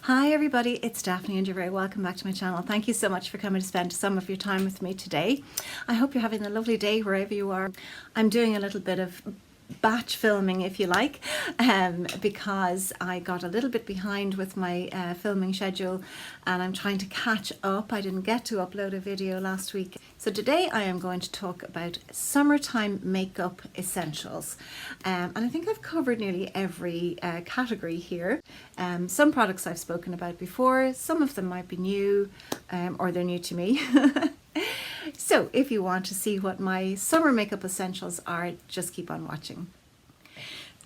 Hi everybody, it's Daphne and you're very welcome back to my channel. Thank you so much for coming to spend some of your time with me today. I hope you're having a lovely day wherever you are. I'm doing a little bit of batch filming, if you like, because I got a little bit behind with my filming schedule and I'm trying to catch up. I didn't get to upload a video last week. So today I am going to talk about summertime makeup essentials. And I think I've covered nearly every category here. Some products I've spoken about before, some of them might be new or they're new to me. So if you want to see what my summer makeup essentials are, just keep on watching.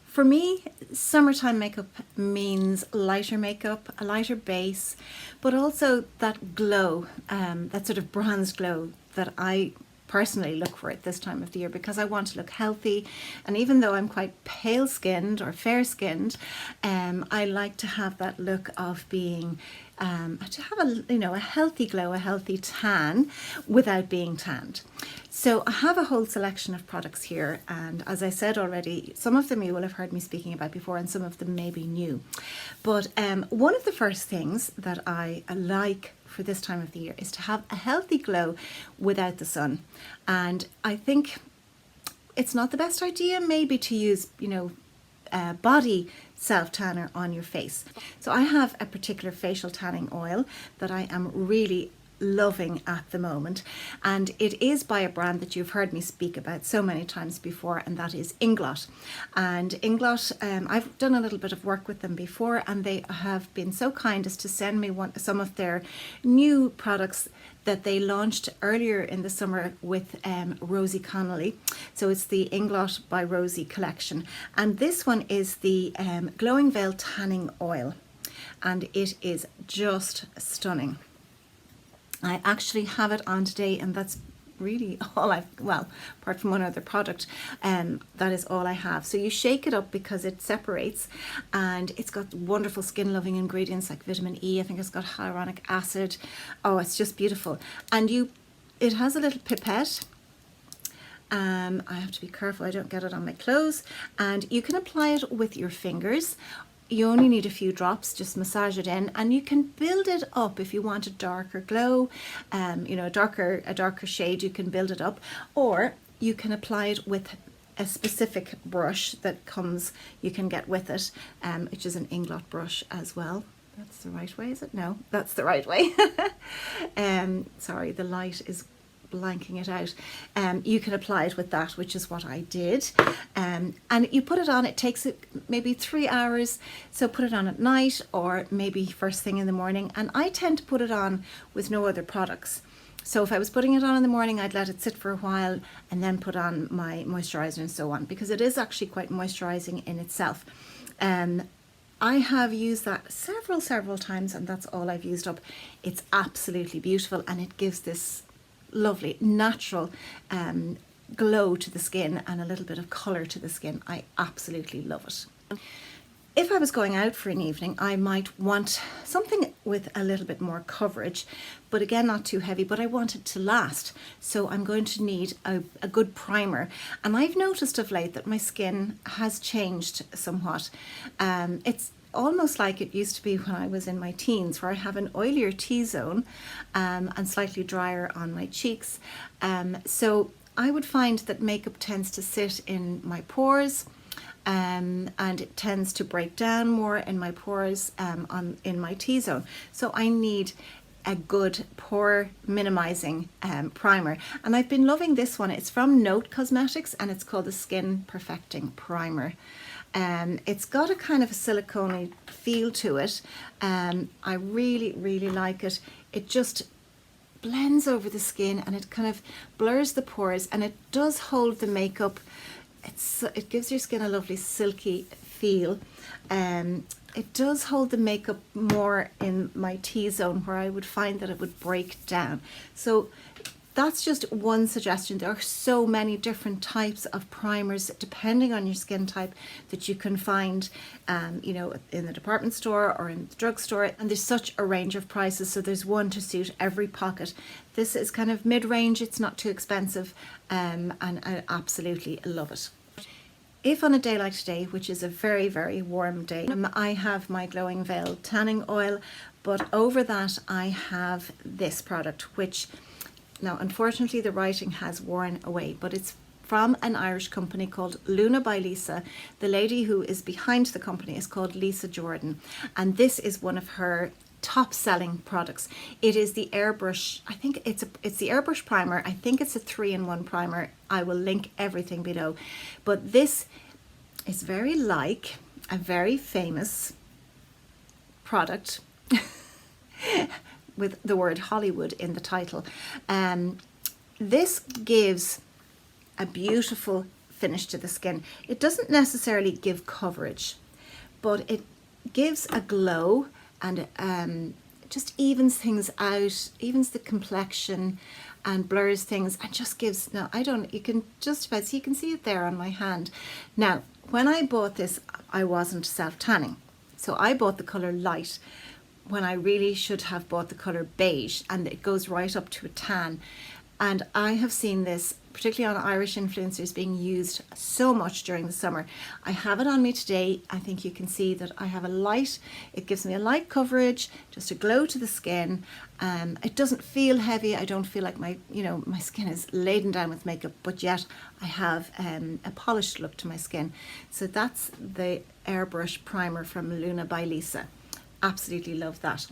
For me, summertime makeup means lighter makeup, a lighter base, but also that glow, that sort of bronze glow that I personally look for at this time of the year because I want to look healthy. And even though I'm quite pale skinned or fair skinned, I like to have that look of being to have a healthy glow, a healthy tan without being tanned. So I have a whole selection of products here, and as I said already, some of them you will have heard me speaking about before and some of them may be new. But one of the first things that I like for this time of the year is to have a healthy glow without the sun. And I think it's not the best idea maybe to use, body self tanner on your face. So I have a particular facial tanning oil that I am really loving at the moment, and it is by a brand that you've heard me speak about so many times before, and that is Inglot. And Inglot, I've done a little bit of work with them before, and they have been so kind as to send me some of their new products that they launched earlier in the summer with Rosie Connolly. So it's the Inglot by Rosie collection, and this one is the Glowing Veil Tanning Oil, and it is just stunning. I actually have it on today, and that's really all apart from one other product, that is all I have. So you shake it up because it separates, and it's got wonderful skin loving ingredients like vitamin E. I think it's got hyaluronic acid. Oh, it's just beautiful. And it has a little pipette. I have to be careful I don't get it on my clothes, and you can apply it with your fingers. You only need a few drops, just massage it in, and you can build it up if you want a darker glow, a darker shade. You can build it up, or you can apply it with a specific brush that you can get with it, which is an Inglot brush as well. That's the right way, is it? No, that's the right way. Sorry, the light is blanking it out. You can apply it with that, which is what I did, and you put it on. It takes maybe 3 hours, so put it on at night or maybe first thing in the morning, and I tend to put it on with no other products. So if I was putting it on in the morning, I'd let it sit for a while and then put on my moisturizer and so on, because it is actually quite moisturizing in itself. I have used that several times, and that's all I've used up. It's absolutely beautiful, and it gives this lovely natural glow to the skin and a little bit of colour to the skin. I absolutely love it. If I was going out for an evening, I might want something with a little bit more coverage, but again not too heavy, but I want it to last. So I'm going to need a good primer, and I've noticed of late that my skin has changed somewhat. It's almost like it used to be when I was in my teens, where I have an oilier T-zone and slightly drier on my cheeks. So I would find that makeup tends to sit in my pores, and it tends to break down more in my pores in my T-zone. So I need a good pore minimizing primer, and I've been loving this one. It's from Note Cosmetics, and it's called the Skin Perfecting Primer. It's got a kind of a silicone feel to it. I really like it. It just blends over the skin and it kind of blurs the pores, and it does hold the makeup. It gives your skin a lovely silky feel. It does hold the makeup more in my T-zone, where I would find that it would break down. So that's just one suggestion. There are so many different types of primers depending on your skin type that you can find in the department store or in the drugstore, and there's such a range of prices, so there's one to suit every pocket. This is kind of mid-range, it's not too expensive, and I absolutely love it. if on a day like today, which is a very, very warm day, I have my Glowing Veil tanning oil, but over that I have this product, which now unfortunately the writing has worn away, but it's from an Irish company called Luna by Lisa. The lady who is behind the company is called Lisa Jordan, and this is one of her top selling products. It is the Airbrush, I think it's the Airbrush primer. I think it's a 3-in-1 primer. I will link everything below. But this is very like a very famous product with the word Hollywood in the title. This gives a beautiful finish to the skin. It doesn't necessarily give coverage, but it gives a glow, and just evens things out, evens the complexion and blurs things, and just gives, now you can just about see, you can see it there on my hand. Now, when I bought this, I wasn't self-tanning. So I bought the colour light when I really should have bought the colour beige, and it goes right up to a tan. And I have seen this, particularly on Irish influencers, being used so much during the summer. I have it on me today. I think you can see that I have a light, it gives me a light coverage, just a glow to the skin. It doesn't feel heavy. I don't feel like my skin is laden down with makeup, but yet I have a polished look to my skin. So that's the Airbrush primer from Luna by Lisa. Absolutely love that.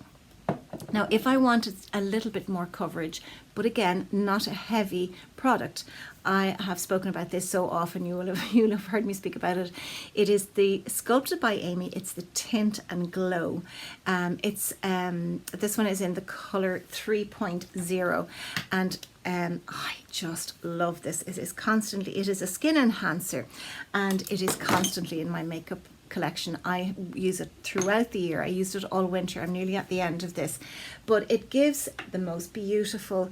Now, if I wanted a little bit more coverage, but again, not a heavy product, I have spoken about this so often, you'll have heard me speak about it. It is the Sculpted by Aimee. It's the Tint and Glow. This one is in the colour 3.0, and I just love this. It is a skin enhancer, and it is constantly in my makeup collection. I use it throughout the year. I used it all winter. I'm nearly at the end of this, but it gives the most beautiful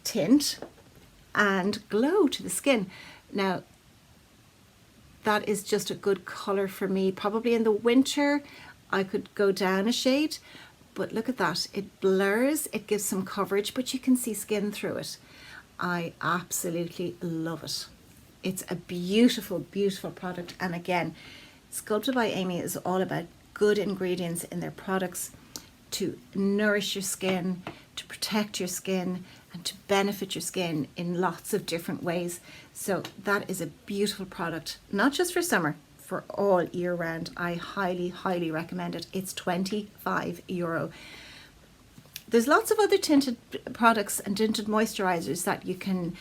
tint and glow to the skin. Now, that is just a good color for me. Probably in the winter I could go down a shade, but look at that. It blurs, it gives some coverage, but you can see skin through it. I absolutely love it. It's a beautiful, beautiful product. And again, Sculpted by Aimee is all about good ingredients in their products to nourish your skin, to protect your skin, and to benefit your skin in lots of different ways. So that is a beautiful product, not just for summer, for all year round. I highly, highly recommend it. It's €25. There's lots of other tinted products and tinted moisturizers that you can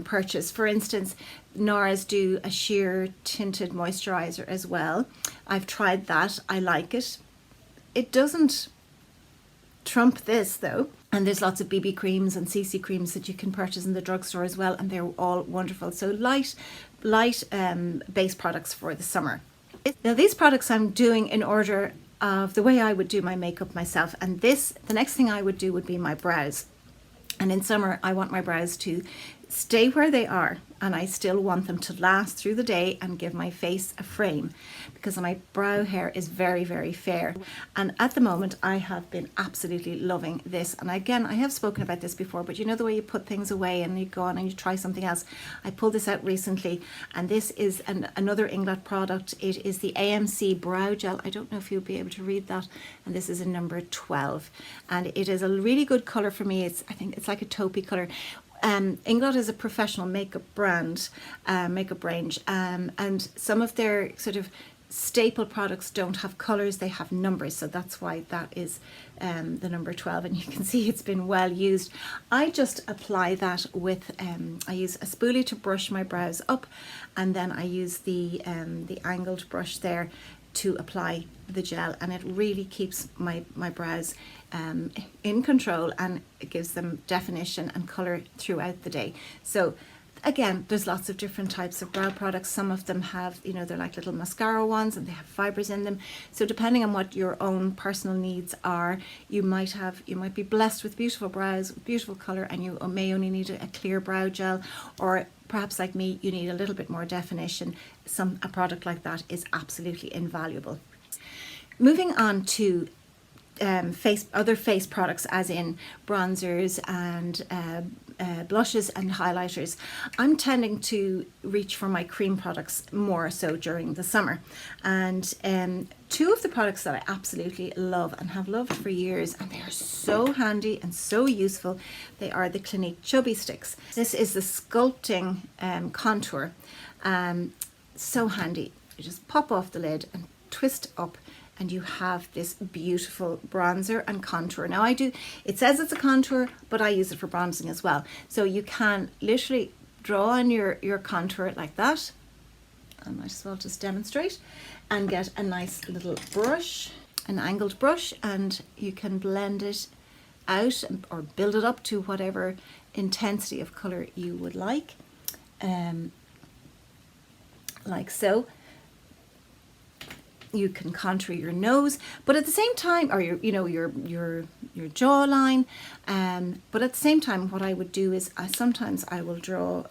purchase. For instance, NARS do a sheer tinted moisturizer as well. I've tried that. I like it. It doesn't trump this though. And there's lots of BB creams and CC creams that you can purchase in the drugstore as well, and they're all wonderful. So light base products for the summer. Now these products I'm doing in order of the way I would do my makeup myself, and the next thing I would do would be my brows. And in summer I want my brows to stay where they are, and I still want them to last through the day and give my face a frame, because my brow hair is very, very fair. And at the moment I have been absolutely loving this. And again, I have spoken about this before, but you know the way you put things away and you go on and you try something else. I pulled this out recently, and this is another Inglot product. It is the AMC Brow Gel. I don't know if you'll be able to read that, and this is in number 12, and it is a really good color for me. I think it's like a taupey color. Inglot is a professional makeup brand, makeup range, and some of their sort of staple products don't have colors, they have numbers, so that's why that is the number 12, and you can see it's been well used. I just apply that with I use a spoolie to brush my brows up, and then I use the angled brush there to apply the gel, and it really keeps my brows in control, and it gives them definition and color throughout the day. So again, there's lots of different types of brow products. Some of them have, they're like little mascara ones, and they have fibers in them. So depending on what your own personal needs are, you might be blessed with beautiful brows, with beautiful color, and you may only need a clear brow gel, or perhaps like me, you need a little bit more definition. A product like that is absolutely invaluable. Moving on to other face products, as in bronzers and blushes and highlighters, I'm tending to reach for my cream products more so during the summer. And two of the products that I absolutely love and have loved for years, and they are so handy and so useful, they are the Clinique Chubby Sticks. This is the sculpting contour. So handy. You just pop off the lid and twist up, and you have this beautiful bronzer and contour. Now it says it's a contour, but I use it for bronzing as well. So you can literally draw on your contour like that. I might as well just demonstrate, and get a nice little brush, an angled brush, and you can blend it out or build it up to whatever intensity of color you would like so. You can contour your nose, but at the same time, or your jawline. But at the same time, what I would do is sometimes I will draw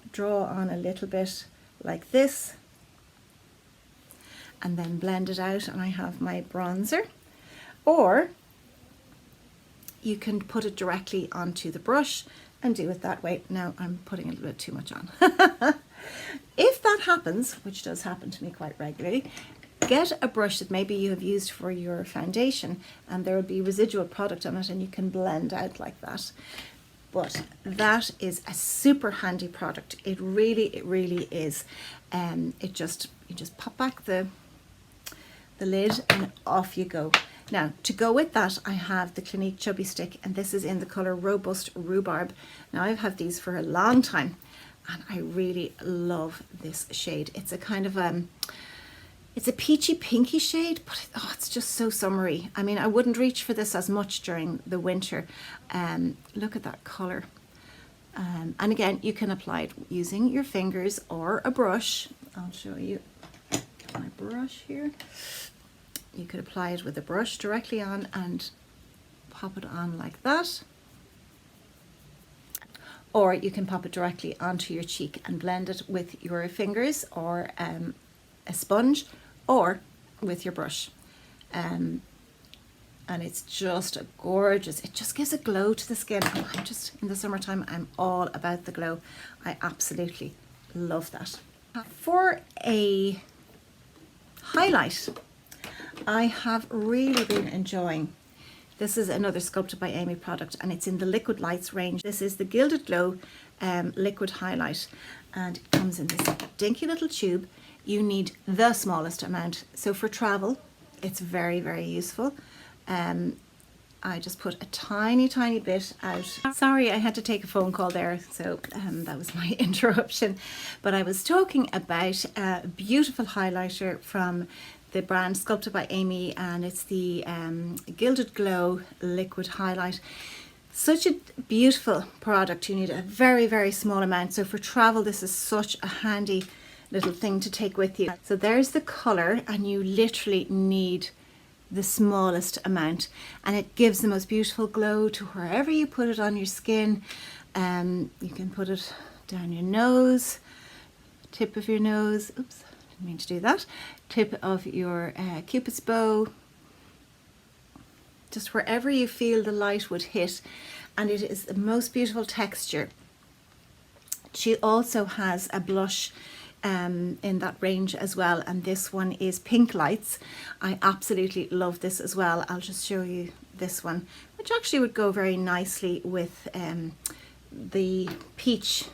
on a little bit like this, and then blend it out, and I have my bronzer. Or you can put it directly onto the brush and do it that way. Now I'm putting a little bit too much on. If that happens, which does happen to me quite regularly, get a brush that maybe you have used for your foundation, and there will be residual product on it, and you can blend out like that. But that is a super handy product. It really is. You just pop back the lid and off you go. Now, to go with that, I have the Clinique Chubby Stick, and this is in the colour Robust Rhubarb. Now, I've had these for a long time, and I really love this shade. It's a kind of it's a peachy pinky shade, but it's just so summery. I mean, I wouldn't reach for this as much during the winter. Look at that colour. And again, you can apply it using your fingers or a brush. I'll show you my brush here. You could apply it with a brush directly on and pop it on like that. Or you can pop it directly onto your cheek and blend it with your fingers or a sponge, or with your brush. And it's just gorgeous. It just gives a glow to the skin. And I'm just, in the summertime, I'm all about the glow. I absolutely love that. For a highlight, I have really been enjoying, this is another Sculpted by Aimee product, and it's in the Liquid Lights range. This is the Gilded Glow liquid highlight, and it comes in this dinky little tube. You need the smallest amount. So for travel, it's very useful. I just put a tiny bit out. Sorry, I had to take a phone call there, so that was my interruption. But I was talking about a beautiful highlighter from the brand Sculpted by Aimee, and it's the Gilded Glow liquid highlight. Such a beautiful product. You need a very small amount. So for travel, this is such a handy little thing to take with you. So there's the colour, and you literally need the smallest amount, and it gives the most beautiful glow to wherever you put it on your skin. You can put it down your nose, tip of your nose, oops, didn't mean to do that, tip of your cupid's bow, just wherever you feel the light would hit, and it is the most beautiful texture. She also has a blush in that range as well, and this one is Pink Lights. I absolutely love this as well. I'll just show you this one, which actually would go very nicely with the peach,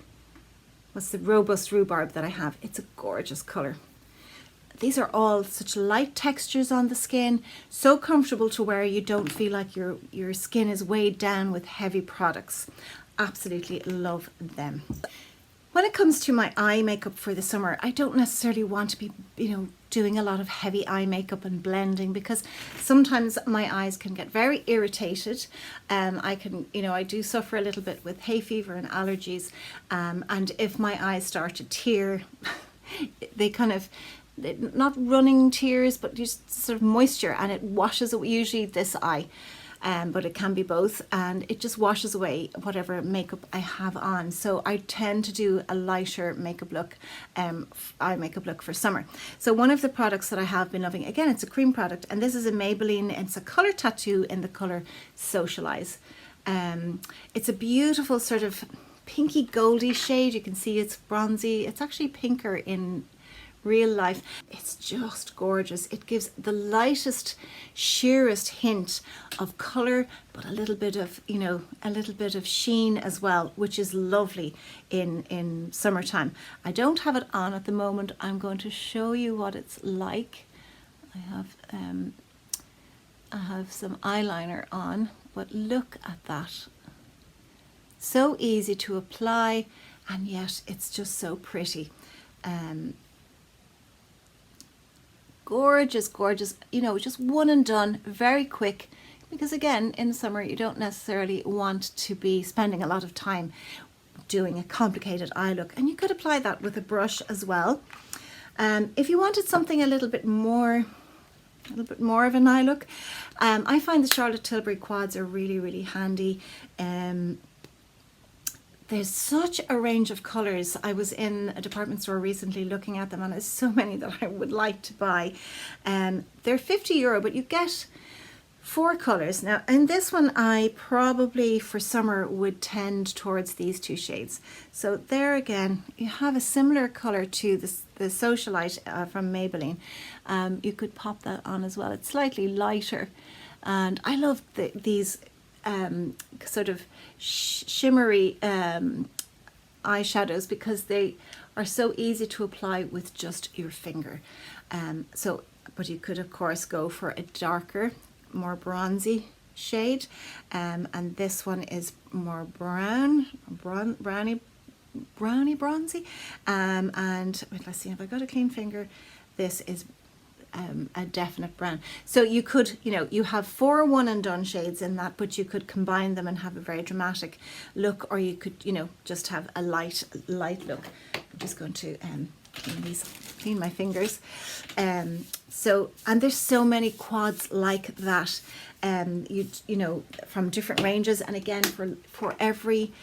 what's the Robust Rhubarb that I have. It's a gorgeous colour. These are all such light textures on the skin, so comfortable to wear. You don't feel like your skin is weighed down with heavy products. Absolutely love them. When it comes to my eye makeup for the summer, I don't necessarily want to be, doing a lot of heavy eye makeup and blending, because sometimes my eyes can get very irritated. I do suffer a little bit with hay fever and allergies. And if my eyes start to tear, they kind of, not running tears, but just sort of moisture, and it washes away, usually this eye. But it can be both, and it just washes away whatever makeup I have on. So I tend to do a lighter makeup look, eye makeup look for summer. So one of the products that I have been loving, again, it's a cream product, and this is a Maybelline. It's a colour tattoo in the colour Socialize. It's a beautiful sort of pinky goldy shade. You can see it's bronzy. It's actually pinker in real life. It's just gorgeous. It gives the lightest, sheerest hint of color, but a little bit of, you know, a little bit of sheen as well, which is lovely in summertime. I don't have it on at the moment. I'm going to show you what it's like. I have some eyeliner on, but look at that. So easy to apply, and yet it's just so pretty. Gorgeous, gorgeous, you know, just one and done, very quick, because again, in summer, you don't necessarily want to be spending a lot of time doing a complicated eye look, and you could apply that with a brush as well. If you wanted something a little bit more of an eye look, I find the Charlotte Tilbury quads are really, really handy. There's such a range of colours. I was in a department store recently looking at them, and there's so many that I would like to buy. They're €50, but you get 4 colours. Now, in this one, I probably for summer would tend towards these 2 shades. So there again, you have a similar colour to the Socialite from Maybelline. You could pop that on as well. It's slightly lighter, and I love these sort of shimmery eyeshadows because they are so easy to apply with just your finger. But you could of course go for a darker, more bronzy shade, and this one is more browny bronzy, and wait, let's see if I got a clean finger. This is a definite brown. So you could, you know, you have 4 one and done shades in that, but you could combine them and have a very dramatic look, or you could, you know, just have a light look. I'm just going to clean my fingers. So, and there's so many quads like that, you know, from different ranges, and again for every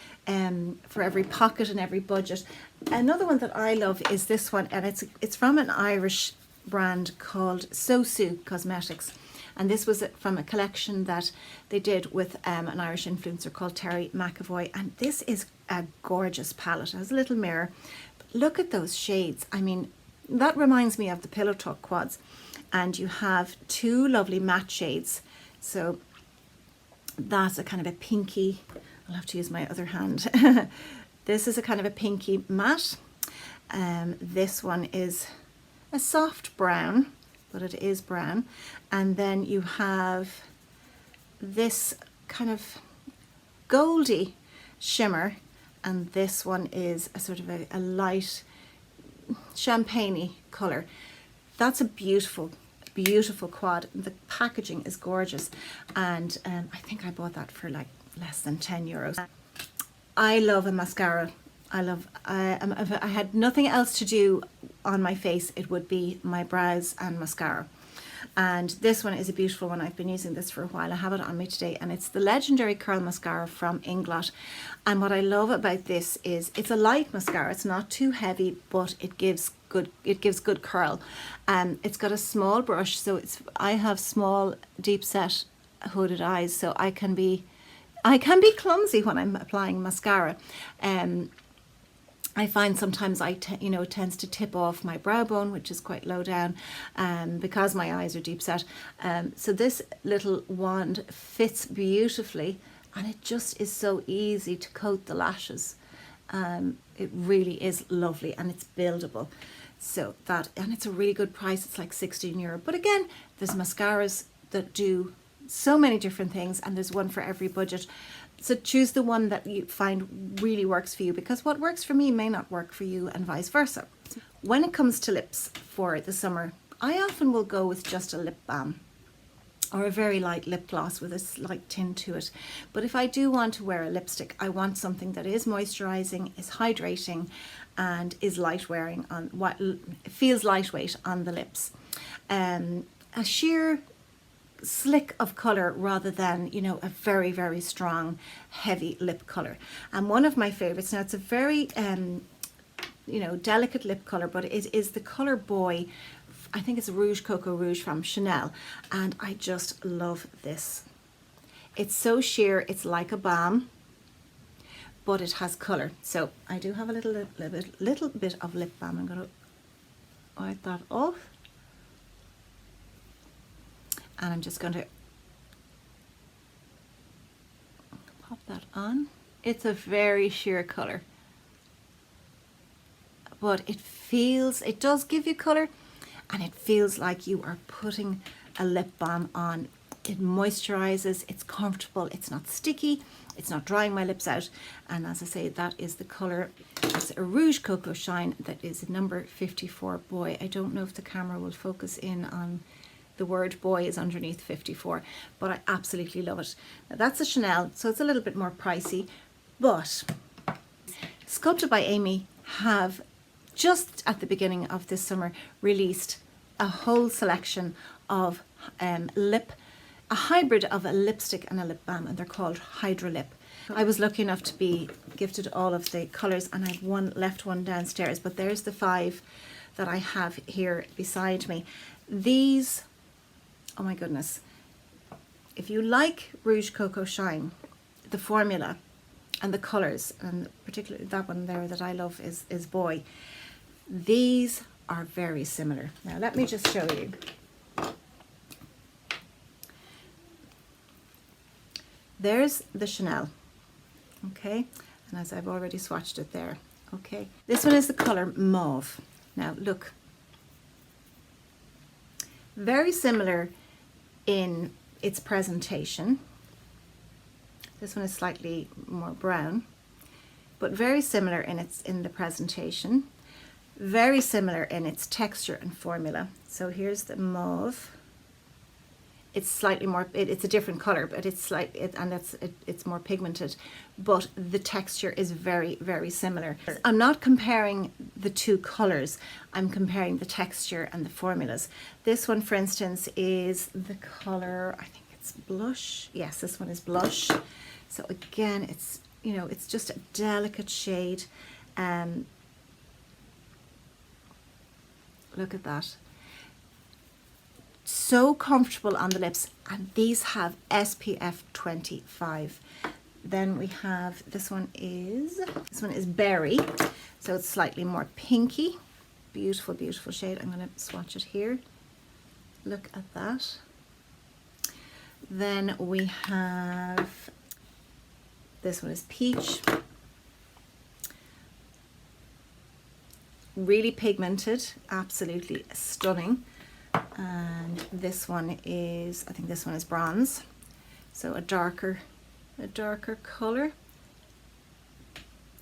pocket and every budget. Another one that I love is this one, and it's from an Irish brand called Sosu Cosmetics, and this was from a collection that they did with an Irish influencer called Terry McAvoy, and this is a gorgeous palette. It has a little mirror, but look at those shades. I mean, that reminds me of the Pillow Talk quads, and you have 2 lovely matte shades. So that's a kind of a pinky, I'll have to use my other hand. This is a kind of a pinky matte. This one is a soft brown, but it is brown. And then you have this kind of goldy shimmer, and this one is a sort of a light champagne-y colour. That's a beautiful quad. The packaging is gorgeous, and I think I bought that for like less than €10. I love a mascara. If I had nothing else to do on my face, it would be my brows and mascara. And this one is a beautiful one. I've been using this for a while. I have it on me today, and it's the Legendary Curl Mascara from Inglot. And what I love about this is it's a light mascara. It's not too heavy, but it gives good curl. It's got a small brush, so I have small, deep set hooded eyes, so I can be clumsy when I'm applying mascara. I find sometimes it tends to tip off my brow bone, which is quite low down, because my eyes are deep set. So this little wand fits beautifully, and it just is so easy to coat the lashes. It really is lovely, and it's buildable. So and it's a really good price. It's like €16. But again, there's mascaras that do so many different things, and there's one for every budget. So choose the one that you find really works for you, because what works for me may not work for you, and vice versa. When it comes to lips for the summer, I often will go with just a lip balm or a very light lip gloss with a slight tint to it. But if I do want to wear a lipstick, I want something that is moisturizing, is hydrating, and is feels lightweight on the lips. A sheer slick of color rather than, you know, a very, very strong, heavy lip color. And one of my favorites, now it's a very, delicate lip color, but it is the color Boy. I think it's Rouge Coco Rouge from Chanel, and I just love this. It's so sheer, it's like a balm, but it has colour. So I do have a little bit of lip balm. I'm going to wipe that off, and I'm just going to pop that on. It's a very sheer colour, but it does give you colour, and it feels like you are putting a lip balm on. It moisturizes, it's comfortable, it's not sticky, it's not drying my lips out. And as I say, that is the colour. It's a Rouge Cocoa Shine that is number 54. Boy, I don't know if the camera will focus in on the word boy is underneath 54, but I absolutely love it. Now that's a Chanel, so it's a little bit more pricey, but Sculpted by Aimee have just at the beginning of this summer released a whole selection of a hybrid of a lipstick and a lip balm, and they're called Hydra Lip. I was lucky enough to be gifted all of the colours, and I've left one downstairs, but there's the 5 that I have here beside me. These, oh my goodness, if you like Rouge Cocoa Shine, the formula and the colours, and particularly that one there that I love is Boy, these are very similar. Now let me just show you. There's the Chanel, okay, and as I've already swatched it there, okay. This one is the colour Mauve. Now look, very similar in its presentation. This one is slightly more brown, but very similar in the presentation, very similar in its texture and formula. So here's the Mauve. It's slightly more, it's a different color, but it's it's more pigmented, but the texture is very, very similar. I'm not comparing the two colors, I'm comparing the texture and the formulas. This one, for instance, is the color, I think it's Blush. Yes, this one is Blush. So again, it's, you know, it's just a delicate shade. Look at that. So comfortable on the lips, and these have SPF 25. Then we have this one is Berry, so it's slightly more pinky. Beautiful, beautiful shade. I'm going to swatch it here. Look at that. Then we have, this one is Peach. Really pigmented, absolutely stunning. And this one is, I think this one is Bronze, so a darker color,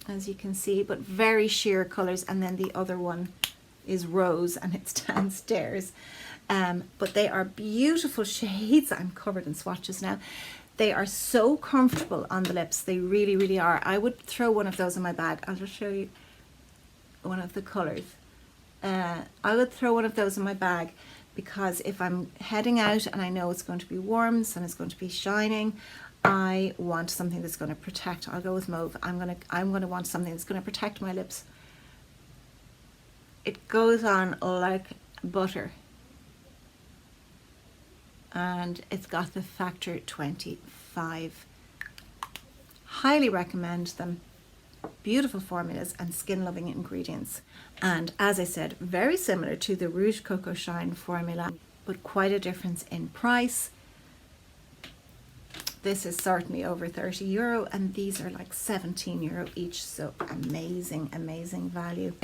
as you can see, but very sheer colors. And then the other one is Rose, and it's downstairs. But they are beautiful shades. I'm covered in swatches now. They are so comfortable on the lips. They really, really are. I would throw one of those in my bag. I'll just show you one of the colors. I would throw one of those in my bag, because if I'm heading out and I know it's going to be warm and it's going to be shining, I want something that's going to protect. I'll go with Mauve. I'm going to want something that's going to protect my lips. It goes on like butter, and it's got the factor 25. Highly recommend them. Beautiful formulas and skin loving ingredients, and as I said, very similar to the Rouge Cocoa Shine formula, but quite a difference in price. This is certainly over €30, and these are like €17 each, so amazing, amazing value.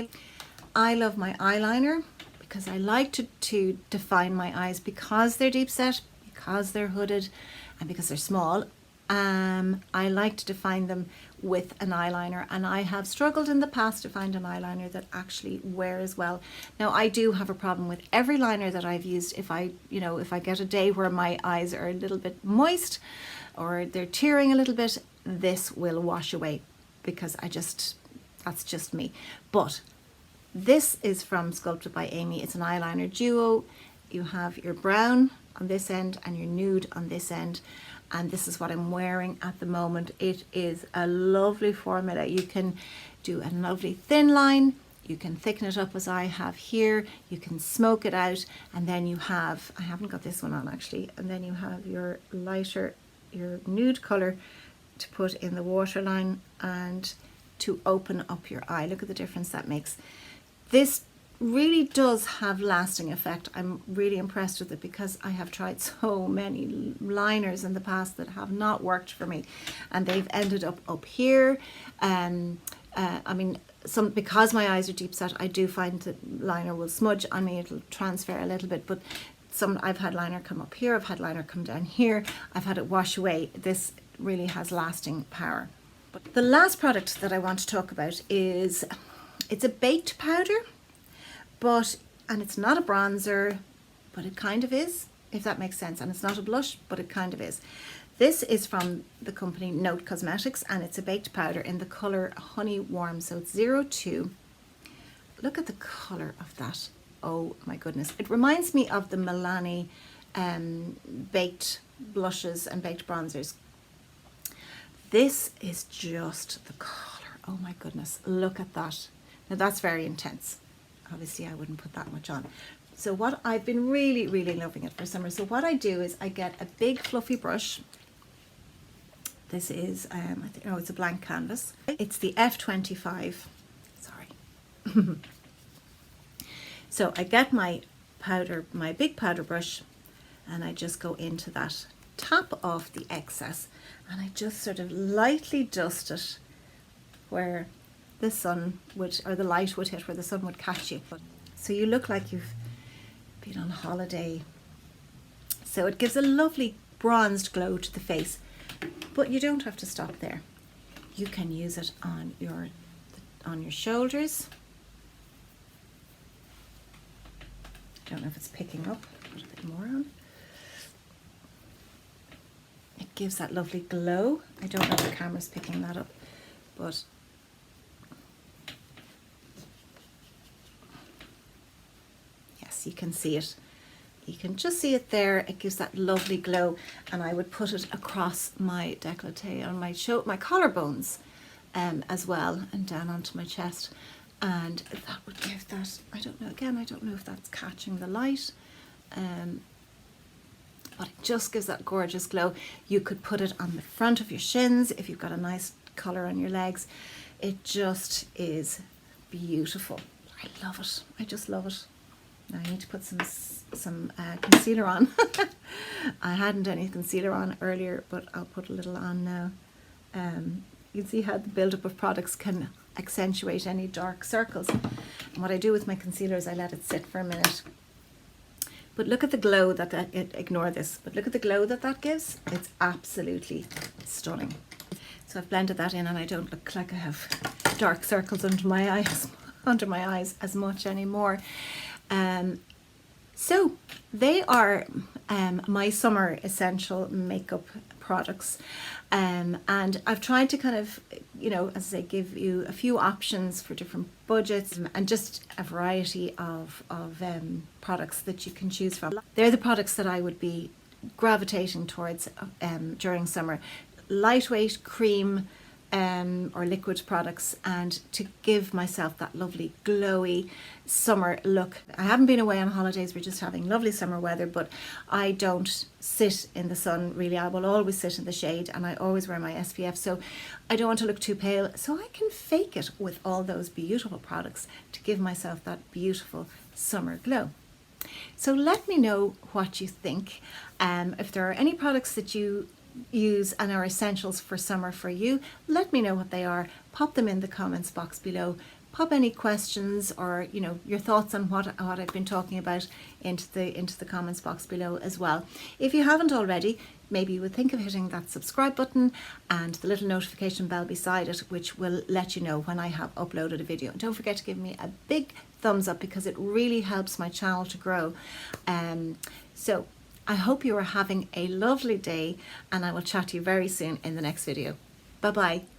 I love my eyeliner because I like to define my eyes, because they're deep set, because they're hooded, and because they're small. I like to define them with an eyeliner, and I have struggled in the past to find an eyeliner that actually wears well. Now, I do have a problem with every liner that I've used. If I get a day where my eyes are a little bit moist or they're tearing a little bit, this will wash away, because that's just me. But this is from Sculpted by Aimee. It's an eyeliner duo. You have your brown on this end and your nude on this end, and this is what I'm wearing at the moment. It is a lovely formula. You can do a lovely thin line, you can thicken it up as I have here, you can smoke it out, and then you have, I haven't got this one on actually, and then you have your lighter, your nude color to put in the waterline and to open up your eye. Look at the difference that makes. This really does have lasting effect. I'm really impressed with it because I have tried so many liners in the past that have not worked for me, and they've ended up here. I mean, because my eyes are deep set, I do find that liner will smudge on me. It'll transfer a little bit, but I've had liner come up here, I've had liner come down here, I've had it wash away. This really has lasting power. But the last product that I want to talk about is, it's a baked powder, and it's not a bronzer, but it kind of is, if that makes sense. And it's not a blush, but it kind of is. This is from the company Note Cosmetics, and it's a baked powder in the colour Honey Warm. So it's 02. Look at the colour of that. Oh my goodness. It reminds me of the Milani baked blushes and baked bronzers. This is just the colour. Oh my goodness. Look at that. Now that's very intense. Obviously I wouldn't put that much on. So what I've been really, really loving it for summer. So what I do is I get a big fluffy brush. This is, I think, no, it's a blank canvas. It's the F25. Sorry. So I get my big powder brush, and I just go into that, tap off the excess, and I just sort of lightly dust it where the sun would, or the light would hit, where the sun would catch you. So you look like you've been on holiday. So it gives a lovely bronzed glow to the face, but you don't have to stop there. You can use it on your shoulders. I don't know if it's picking up. Put a bit more on. It gives that lovely glow. I don't know if the camera's picking that up, but yes, you can see it. You can just see it there. It gives that lovely glow, and I would put it across my décolleté on my collarbones as well, and down onto my chest. And that would give that, I don't know, again, I don't know if that's catching the light, but it just gives that gorgeous glow. You could put it on the front of your shins if you've got a nice colour on your legs. It just is beautiful. I love it. I just love it. Now I need to put some concealer on. I hadn't any concealer on earlier, but I'll put a little on now. You can see how the buildup of products can accentuate any dark circles. And what I do with my concealer is I let it sit for a minute. But look at the glow ignore this, but look at the glow that gives. It's absolutely stunning. So I've blended that in, and I don't look like I have dark circles under my eyes as much anymore. So they are my summer essential makeup products, and I've tried to kind of, you know, as I say, give you a few options for different budgets and just a variety of products that you can choose from. They're the products that I would be gravitating towards during summer. Lightweight cream or liquid products, and to give myself that lovely glowy summer look. I haven't been away on holidays, we're just having lovely summer weather, but I don't sit in the sun really. I will always sit in the shade, and I always wear my SPF, so I don't want to look too pale, so I can fake it with all those beautiful products to give myself that beautiful summer glow. So let me know what you think. If there are any products that you use and are essentials for summer for you, let me know what they are. Pop them in the comments box below. Pop any questions or, you know, your thoughts on what I've been talking about into the comments box below as well. If you haven't already, maybe you would think of hitting that subscribe button and the little notification bell beside it, which will let you know when I have uploaded a video. And don't forget to give me a big thumbs up, because it really helps my channel to grow. So I hope you are having a lovely day, and I will chat to you very soon in the next video. Bye bye.